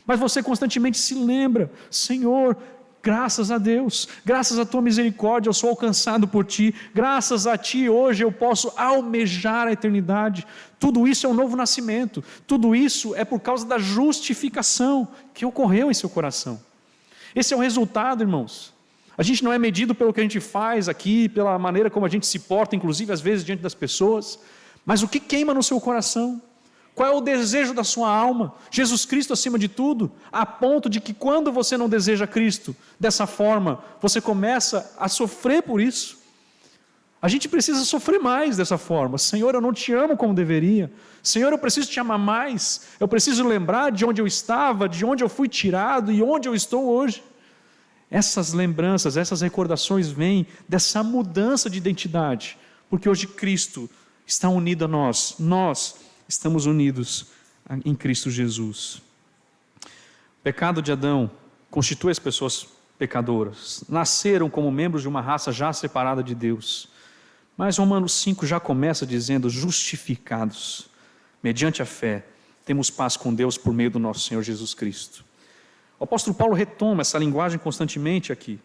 Mas você constantemente se lembra: Senhor, graças a Deus, graças à tua misericórdia eu sou alcançado por ti, graças a ti hoje eu posso almejar a eternidade. Tudo isso é um novo nascimento, tudo isso é por causa da justificação que ocorreu em seu coração. Esse é o resultado, irmãos. A gente não é medido pelo que a gente faz aqui, pela maneira como a gente se porta, inclusive às vezes diante das pessoas, mas o que queima no seu coração? Qual é o desejo da sua alma? Jesus Cristo acima de tudo, a ponto de que quando você não deseja Cristo dessa forma, você começa a sofrer por isso. A gente precisa sofrer mais dessa forma. Senhor, eu não te amo como deveria. Senhor, eu preciso te amar mais. Eu preciso lembrar de onde eu estava, de onde eu fui tirado e onde eu estou hoje. Essas lembranças, essas recordações vêm dessa mudança de identidade, porque hoje Cristo está unido a nós, nós estamos unidos em Cristo Jesus. O pecado de Adão constitui as pessoas pecadoras, nasceram como membros de uma raça já separada de Deus, mas Romanos 5 já começa dizendo: justificados, mediante a fé, temos paz com Deus por meio do nosso Senhor Jesus Cristo. O apóstolo Paulo retoma essa linguagem constantemente aqui,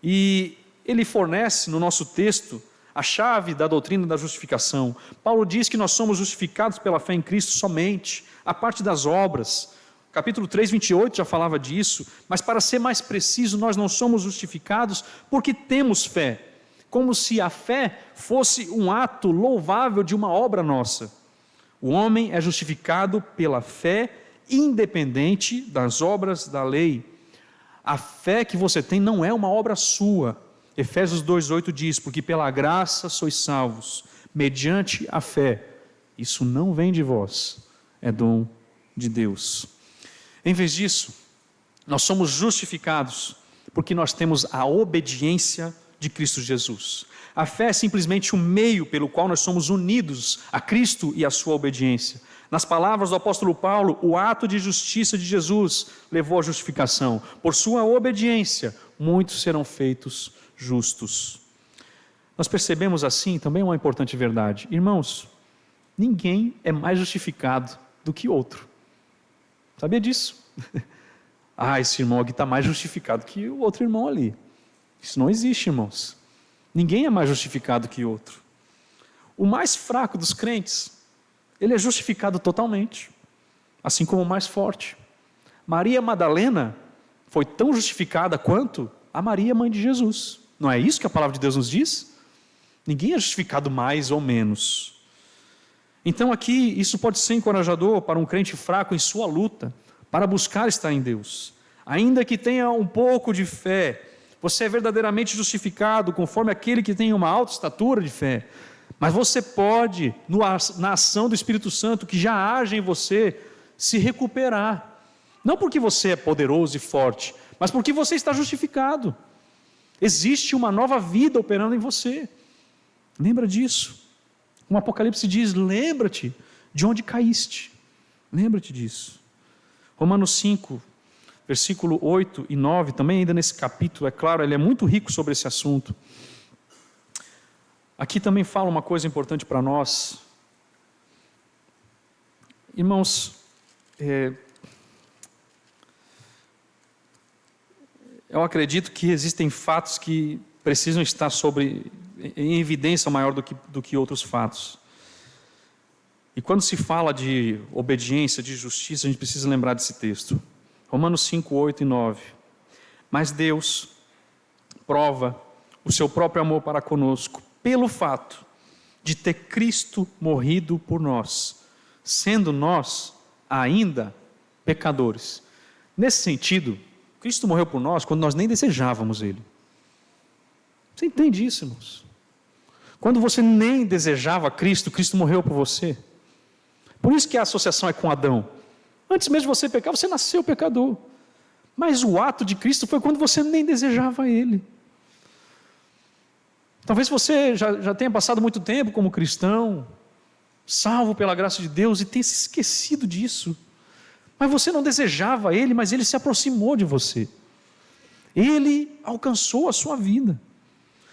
e ele fornece no nosso texto a chave da doutrina da justificação. Paulo diz que nós somos justificados pela fé em Cristo somente, a parte das obras. Capítulo 3, 28 já falava disso, mas para ser mais preciso, nós não somos justificados porque temos fé, como se a fé fosse um ato louvável de uma obra nossa. O homem é justificado pela fé, independente das obras da lei. A fé que você tem não é uma obra sua. Efésios 2,8 diz: porque pela graça sois salvos, mediante a fé. Isso não vem de vós, é dom de Deus. Em vez disso, nós somos justificados porque nós temos a obediência de Cristo Jesus. A fé é simplesmente o meio pelo qual nós somos unidos a Cristo e a sua obediência. Nas palavras do apóstolo Paulo, o ato de justiça de Jesus levou à justificação. Por sua obediência, muitos serão feitos justos. Nós percebemos assim também uma importante verdade. Irmãos, ninguém é mais justificado do que outro. Sabia disso? Esse irmão aqui está mais justificado que o outro irmão ali. Isso não existe, irmãos. Ninguém é mais justificado que outro. O mais fraco dos crentes, ele é justificado totalmente, assim como o mais forte. Maria Madalena foi tão justificada quanto a Maria, mãe de Jesus. Não é isso que a palavra de Deus nos diz? Ninguém é justificado mais ou menos. Então aqui, isso pode ser encorajador para um crente fraco em sua luta, para buscar estar em Deus. Ainda que tenha um pouco de fé, você é verdadeiramente justificado conforme aquele que tem uma alta estatura de fé. Mas você pode, na ação do Espírito Santo que já age em você, se recuperar. Não porque você é poderoso e forte, mas porque você está justificado. Existe uma nova vida operando em você. Lembra disso. O Apocalipse diz: lembra-te de onde caíste. Lembra-te disso. Romanos 5, versículo 8 e 9, também ainda nesse capítulo, é claro, ele é muito rico sobre esse assunto. Aqui também fala uma coisa importante para nós. Irmãos, eu acredito que existem fatos que precisam estar em evidência maior do que outros fatos. E quando se fala de obediência, de justiça, a gente precisa lembrar desse texto. Romanos 5, 8 e 9. Mas Deus prova o seu próprio amor para conosco pelo fato de ter Cristo morrido por nós, sendo nós ainda pecadores. Nesse sentido, Cristo morreu por nós quando nós nem desejávamos Ele. Você entende isso, irmãos? Quando você nem desejava Cristo, Cristo morreu por você. Por isso que a associação é com Adão. Antes mesmo de você pecar, você nasceu pecador. Mas o ato de Cristo foi quando você nem desejava Ele. Talvez você já tenha passado muito tempo como cristão, salvo pela graça de Deus, e tenha se esquecido disso. Mas você não desejava Ele, mas Ele se aproximou de você. Ele alcançou a sua vida.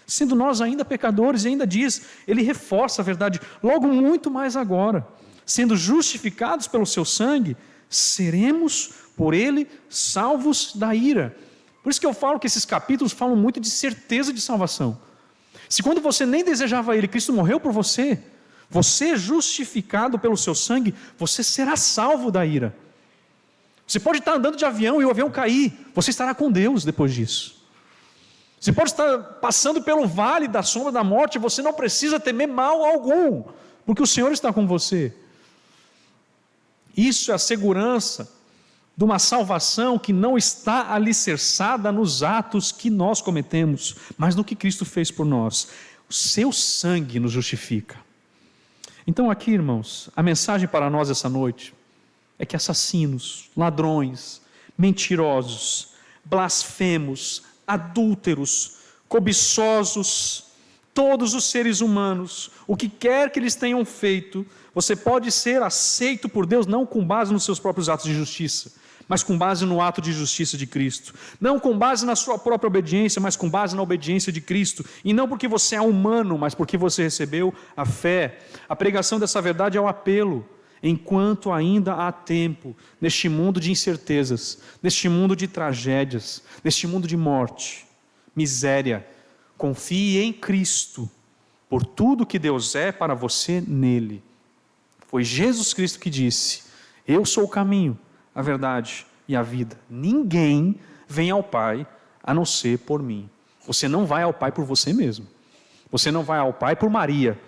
sendo nós ainda pecadores, e ainda diz, ele reforça a verdade, logo muito mais agora, sendo justificados pelo seu sangue, seremos por ele salvos da ira. Por isso que eu falo que esses capítulos falam muito de certeza de salvação. Se quando você nem desejava ele, Cristo morreu por você, você justificado pelo seu sangue, você será salvo da ira. Você pode estar andando de avião e o avião cair, você estará com Deus depois disso. Você pode estar passando pelo vale da sombra da morte, você não precisa temer mal algum, porque o Senhor está com você. Isso é a segurança de uma salvação que não está alicerçada nos atos que nós cometemos, mas no que Cristo fez por nós. O seu sangue nos justifica. Então aqui, irmãos, a mensagem para nós essa noite é que assassinos, ladrões, mentirosos, blasfemos, adúlteros, cobiçosos, todos os seres humanos, o que quer que eles tenham feito, você pode ser aceito por Deus não com base nos seus próprios atos de justiça, mas com base no ato de justiça de Cristo. Não com base na sua própria obediência, mas com base na obediência de Cristo. E não porque você é humano, mas porque você recebeu a fé. A pregação dessa verdade é o apelo. Enquanto ainda há tempo, neste mundo de incertezas, neste mundo de tragédias, neste mundo de morte, miséria, confie em Cristo, por tudo que Deus é para você nele. Foi Jesus Cristo que disse, eu sou o caminho, a verdade e a vida. Ninguém vem ao Pai a não ser por mim. Você não vai ao Pai por você mesmo. Você não vai ao Pai por Maria.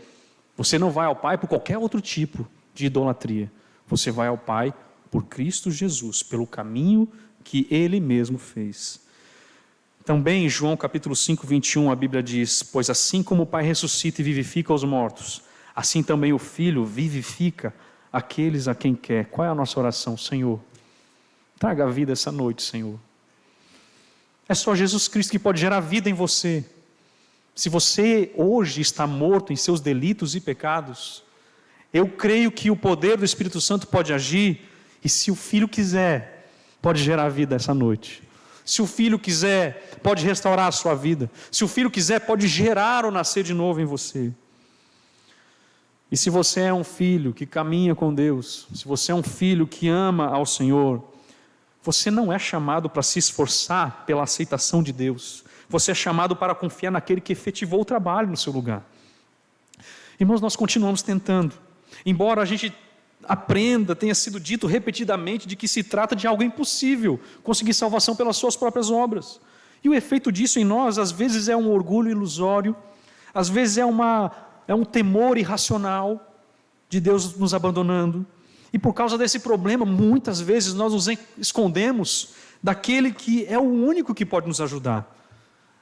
Você não vai ao Pai por qualquer outro tipo de idolatria. Você vai ao Pai por Cristo Jesus, pelo caminho que Ele mesmo fez. Também em João capítulo 5, 21, a Bíblia diz, pois assim como o Pai ressuscita e vivifica os mortos, assim também o Filho vivifica aqueles a quem quer. Qual é a nossa oração, Senhor? Traga a vida essa noite, Senhor. É só Jesus Cristo que pode gerar vida em você. Se você hoje está morto em seus delitos e pecados, eu creio que o poder do Espírito Santo pode agir, e se o Filho quiser, pode gerar vida essa noite. Se o Filho quiser, pode restaurar a sua vida. Se o Filho quiser, pode gerar ou nascer de novo em você. E se você é um filho que caminha com Deus, se você é um filho que ama ao Senhor, você não é chamado para se esforçar pela aceitação de Deus. Você é chamado para confiar naquele que efetivou o trabalho no seu lugar. Irmãos, nós continuamos tentando. Embora a gente aprenda, tenha sido dito repetidamente de que se trata de algo impossível, conseguir salvação pelas suas próprias obras. E o efeito disso em nós, às vezes é um orgulho ilusório, às vezes é um temor irracional de Deus nos abandonando. E por causa desse problema, muitas vezes nós nos escondemos daquele que é o único que pode nos ajudar.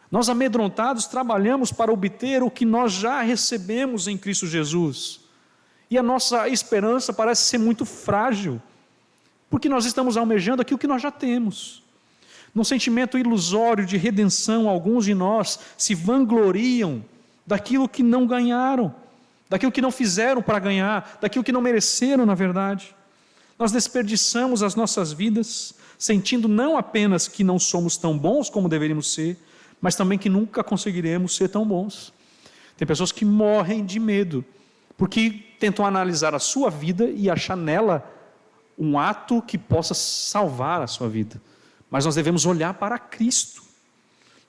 Nós, amedrontados, trabalhamos para obter o que nós já recebemos em Cristo Jesus. E a nossa esperança parece ser muito frágil, porque nós estamos almejando aquilo que nós já temos. Num sentimento ilusório de redenção, alguns de nós se vangloriam daquilo que não ganharam, daquilo que não fizeram para ganhar, daquilo que não mereceram, na verdade. Nós desperdiçamos as nossas vidas, sentindo não apenas que não somos tão bons como deveríamos ser, mas também que nunca conseguiremos ser tão bons. Tem pessoas que morrem de medo, porque tentam analisar a sua vida e achar nela um ato que possa salvar a sua vida. Mas nós devemos olhar para Cristo.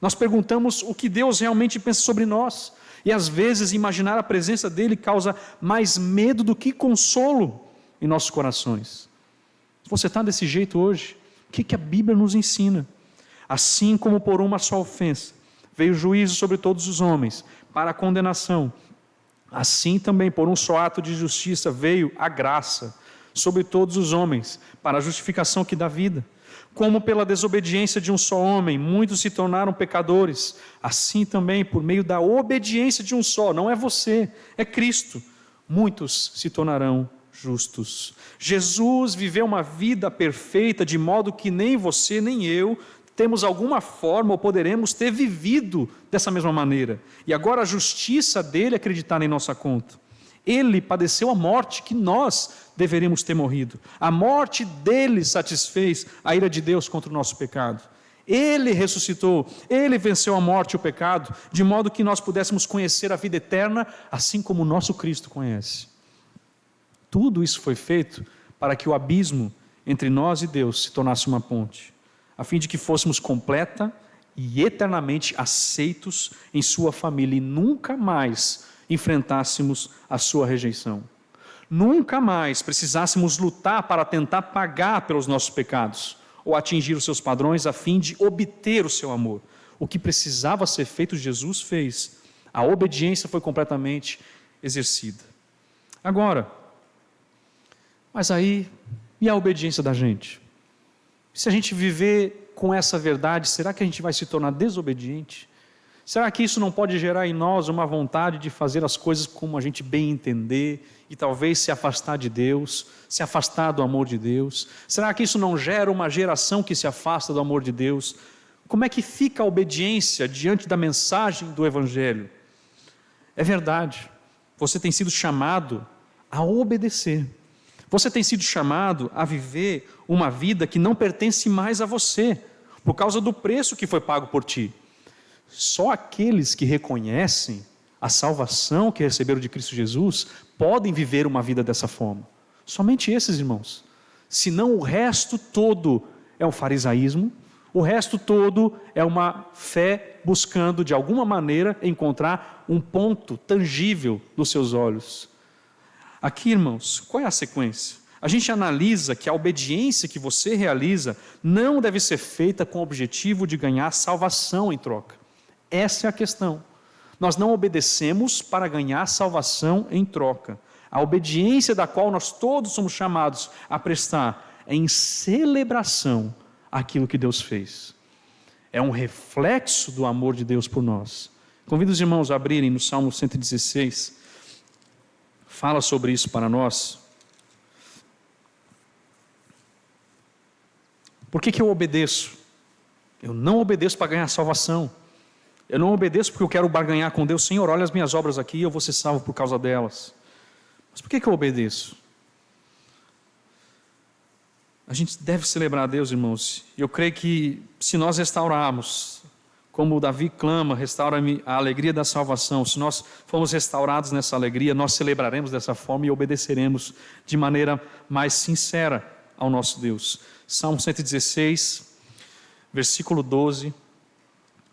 Nós perguntamos o que Deus realmente pensa sobre nós, e às vezes imaginar a presença dEle causa mais medo do que consolo em nossos corações. Se você está desse jeito hoje, o que a Bíblia nos ensina? Assim como por uma só ofensa veio o juízo sobre todos os homens, para a condenação, assim também por um só ato de justiça veio a graça sobre todos os homens, para a justificação que dá vida. Como pela desobediência de um só homem, muitos se tornaram pecadores, assim também por meio da obediência de um só, não é você, é Cristo, muitos se tornarão justos. Jesus viveu uma vida perfeita, de modo que nem você nem eu temos alguma forma ou poderemos ter vivido dessa mesma maneira. E agora a justiça dele é acreditada em nossa conta. Ele padeceu a morte que nós deveríamos ter morrido. A morte dele satisfez a ira de Deus contra o nosso pecado. Ele ressuscitou, Ele venceu a morte e o pecado, de modo que nós pudéssemos conhecer a vida eterna, assim como o nosso Cristo conhece. Tudo isso foi feito para que o abismo entre nós e Deus se tornasse uma ponte, a fim de que fôssemos completa e eternamente aceitos em sua família e nunca mais enfrentássemos a sua rejeição. Nunca mais precisássemos lutar para tentar pagar pelos nossos pecados ou atingir os seus padrões a fim de obter o seu amor. O que precisava ser feito, Jesus fez. A obediência foi completamente exercida. Agora, mas aí, e a obediência da gente? Se a gente viver com essa verdade, será que a gente vai se tornar desobediente? Será que isso não pode gerar em nós uma vontade de fazer as coisas como a gente bem entender e talvez se afastar de Deus, se afastar do amor de Deus? Será que isso não gera uma geração que se afasta do amor de Deus? Como é que fica a obediência diante da mensagem do Evangelho? É verdade, você tem sido chamado a obedecer. Você tem sido chamado a viver uma vida que não pertence mais a você, por causa do preço que foi pago por ti. Só aqueles que reconhecem a salvação que receberam de Cristo Jesus podem viver uma vida dessa forma. Somente esses, irmãos. Senão o resto todo é um farisaísmo, o resto todo é uma fé buscando de alguma maneira encontrar um ponto tangível nos seus olhos. Aqui, irmãos, qual é a sequência? A gente analisa que a obediência que você realiza não deve ser feita com o objetivo de ganhar salvação em troca. Essa é a questão. Nós não obedecemos para ganhar salvação em troca. A obediência da qual nós todos somos chamados a prestar é em celebração àquilo que Deus fez. É um reflexo do amor de Deus por nós. Convido os irmãos a abrirem no Salmo 116. Fala sobre isso para nós. Por que eu obedeço? Eu não obedeço para ganhar salvação. Eu não obedeço porque eu quero barganhar com Deus. Senhor, olha as minhas obras aqui, eu vou ser salvo por causa delas. Mas por que eu obedeço? A gente deve celebrar a Deus, irmãos. Eu creio que se nós restaurarmos, como Davi clama, restaura-me a alegria da salvação. Se nós formos restaurados nessa alegria, nós celebraremos dessa forma e obedeceremos de maneira mais sincera ao nosso Deus. Salmo 116, versículo 12.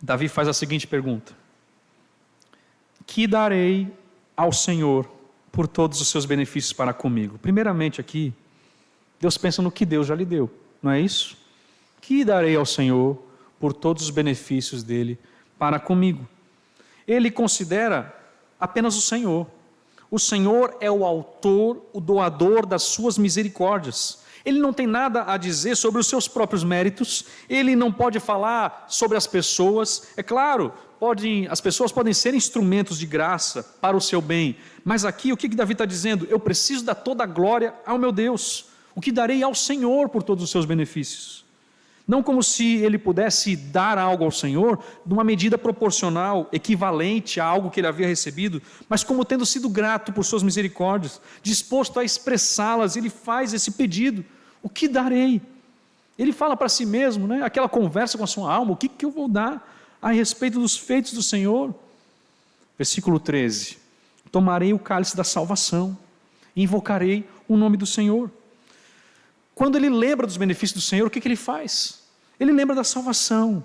Davi faz a seguinte pergunta: que darei ao Senhor por todos os seus benefícios para comigo? Primeiramente aqui, Deus pensa no que Deus já lhe deu, não é isso? Que darei ao Senhor por todos os benefícios dele para comigo? Ele considera apenas o Senhor. O Senhor é o autor, o doador das suas misericórdias. Ele não tem nada a dizer sobre os seus próprios méritos, ele não pode falar sobre as pessoas. É claro, as pessoas podem ser instrumentos de graça para o seu bem, mas aqui o que Davi está dizendo? Eu preciso dar toda a glória ao meu Deus, o que darei ao Senhor por todos os seus benefícios. Não como se ele pudesse dar algo ao Senhor numa medida proporcional, equivalente a algo que ele havia recebido, mas como tendo sido grato por suas misericórdias, disposto a expressá-las. Ele faz esse pedido: o que darei? Ele fala para si mesmo, né? Aquela conversa com a sua alma: o que eu vou dar a respeito dos feitos do Senhor? Versículo 13: tomarei o cálice da salvação, invocarei o nome do Senhor. Quando ele lembra dos benefícios do Senhor, o que ele faz? Ele lembra da salvação,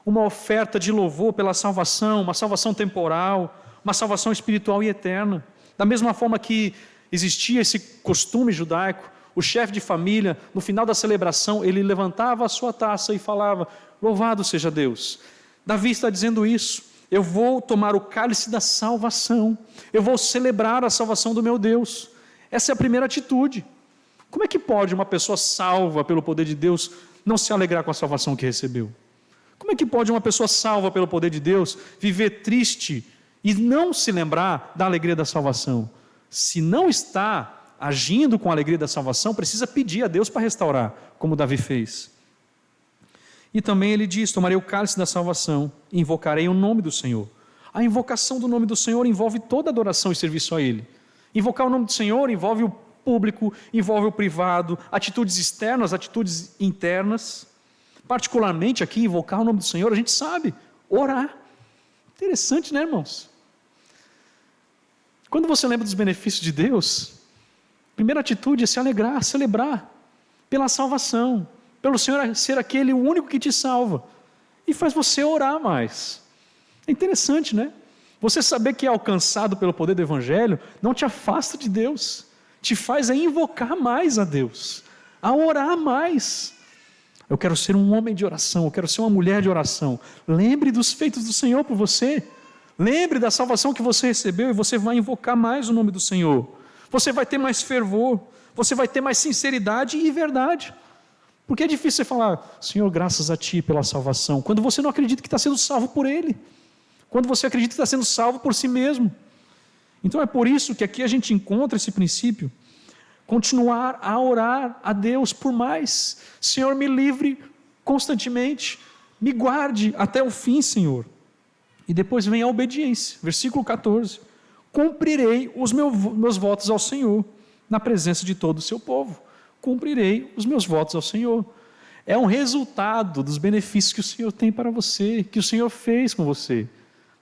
uma oferta de louvor pela salvação, uma salvação temporal, uma salvação espiritual e eterna. Da mesma forma que existia esse costume judaico, o chefe de família, no final da celebração, ele levantava a sua taça e falava: louvado seja Deus. Davi está dizendo isso: eu vou tomar o cálice da salvação, eu vou celebrar a salvação do meu Deus. Essa é a primeira atitude. Como é que pode uma pessoa salva pelo poder de Deus não se alegrar com a salvação que recebeu? Como é que pode uma pessoa salva pelo poder de Deus viver triste e não se lembrar da alegria da salvação? Se não está agindo com a alegria da salvação, precisa pedir a Deus para restaurar, como Davi fez. E também ele diz: tomarei o cálice da salvação, invocarei o nome do Senhor. A invocação do nome do Senhor envolve toda adoração e serviço a Ele. Invocar o nome do Senhor envolve o público, envolve o privado, atitudes externas, atitudes internas. particularmente aqui, invocar o nome do Senhor, a gente sabe, orar. Interessante, né, irmãos? Quando você lembra dos benefícios de Deus, a primeira atitude é se alegrar, celebrar pela salvação, pelo Senhor ser aquele o único que te salva, e faz você orar mais. É interessante, né? Você saber que é alcançado pelo poder do Evangelho, não te afasta de Deus, te faz invocar mais a Deus, a orar mais. Eu quero ser um homem de oração, eu quero ser uma mulher de oração. Lembre dos feitos do Senhor por você, lembre da salvação que você recebeu e você vai invocar mais o nome do Senhor. Você vai ter mais fervor, você vai ter mais sinceridade e verdade. Porque é difícil você falar, Senhor, graças a Ti pela salvação, quando você não acredita que está sendo salvo por Ele, quando você acredita que está sendo salvo por si mesmo. Então é por isso que aqui a gente encontra esse princípio, continuar a orar a Deus por mais. Senhor, me livre constantemente, me guarde até o fim, Senhor. E depois vem a obediência, versículo 14, cumprirei os meus votos ao Senhor, na presença de todo o seu povo, cumprirei os meus votos ao Senhor. É um resultado dos benefícios que o Senhor tem para você, que o Senhor fez com você.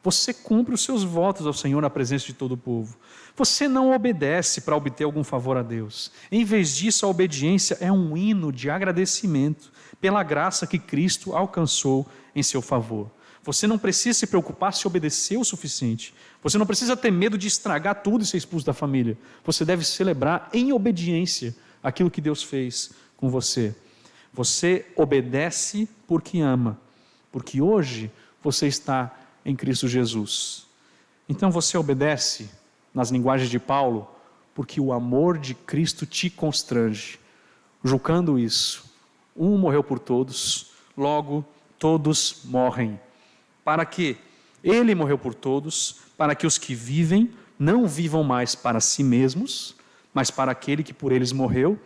Você cumpre os seus votos ao Senhor na presença de todo o povo. Você não obedece para obter algum favor a Deus. Em vez disso, a obediência é um hino de agradecimento pela graça que Cristo alcançou em seu favor. Você não precisa se preocupar se obedeceu o suficiente. Você não precisa ter medo de estragar tudo e ser expulso da família. Você deve celebrar em obediência aquilo que Deus fez com você. Você obedece porque ama, porque hoje você está em Cristo Jesus. Então você obedece, nas linguagens de Paulo, porque o amor de Cristo te constrange. Julgando isso, um morreu por todos, logo todos morrem. Para que ele morreu por todos, para que os que vivem não vivam mais para si mesmos, mas para aquele que por eles morreu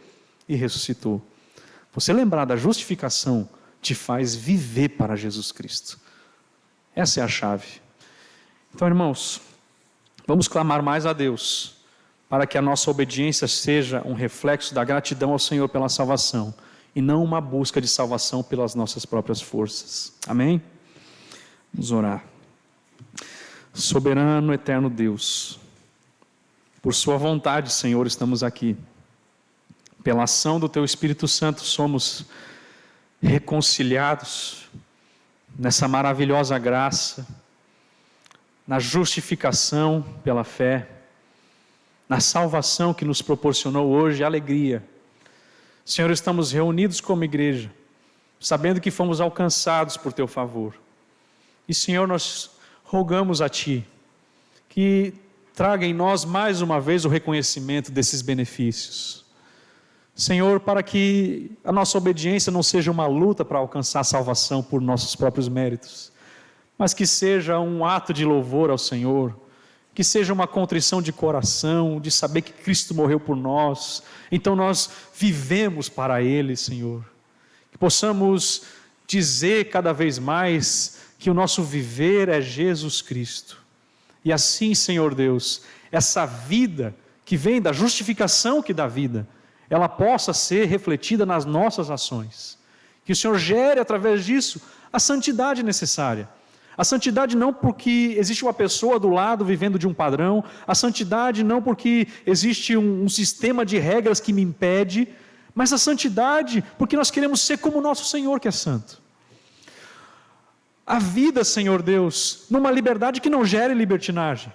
e ressuscitou. Você lembrar da justificação te faz viver para Jesus Cristo. Essa é a chave. Então, irmãos, vamos clamar mais a Deus, para que a nossa obediência seja um reflexo da gratidão ao Senhor pela salvação, e não uma busca de salvação pelas nossas próprias forças. Amém? Vamos orar. Soberano, eterno Deus, por sua vontade, Senhor, estamos aqui. Pela ação do Teu Espírito Santo somos reconciliados nessa maravilhosa graça, na justificação pela fé, na salvação que nos proporcionou hoje alegria. Senhor, estamos reunidos como igreja, sabendo que fomos alcançados por Teu favor. E, Senhor, nós rogamos a Ti que traga em nós mais uma vez o reconhecimento desses benefícios. Senhor, para que a nossa obediência não seja uma luta para alcançar a salvação por nossos próprios méritos, mas que seja um ato de louvor ao Senhor, que seja uma contrição de coração, de saber que Cristo morreu por nós, então nós vivemos para Ele, Senhor. Que possamos dizer cada vez mais que o nosso viver é Jesus Cristo. E assim, Senhor Deus, essa vida que vem da justificação que dá vida, ela possa ser refletida nas nossas ações. Que o Senhor gere através disso a santidade necessária. A santidade não porque existe uma pessoa do lado vivendo de um padrão, a santidade não porque existe um sistema de regras que me impede, mas a santidade porque nós queremos ser como o nosso Senhor que é santo. A vida, Senhor Deus, numa liberdade que não gere libertinagem.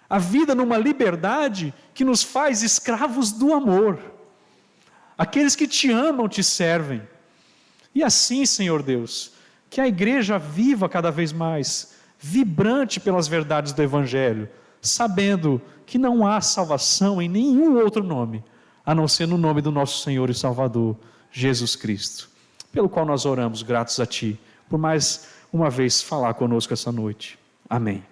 A vida numa liberdade que nos faz escravos do amor. Aqueles que te amam te servem. E assim, Senhor Deus, que a igreja viva cada vez mais, vibrante pelas verdades do Evangelho, sabendo que não há salvação em nenhum outro nome, a não ser no nome do nosso Senhor e Salvador, Jesus Cristo, pelo qual nós oramos, gratos a Ti, por mais uma vez falar conosco essa noite. Amém.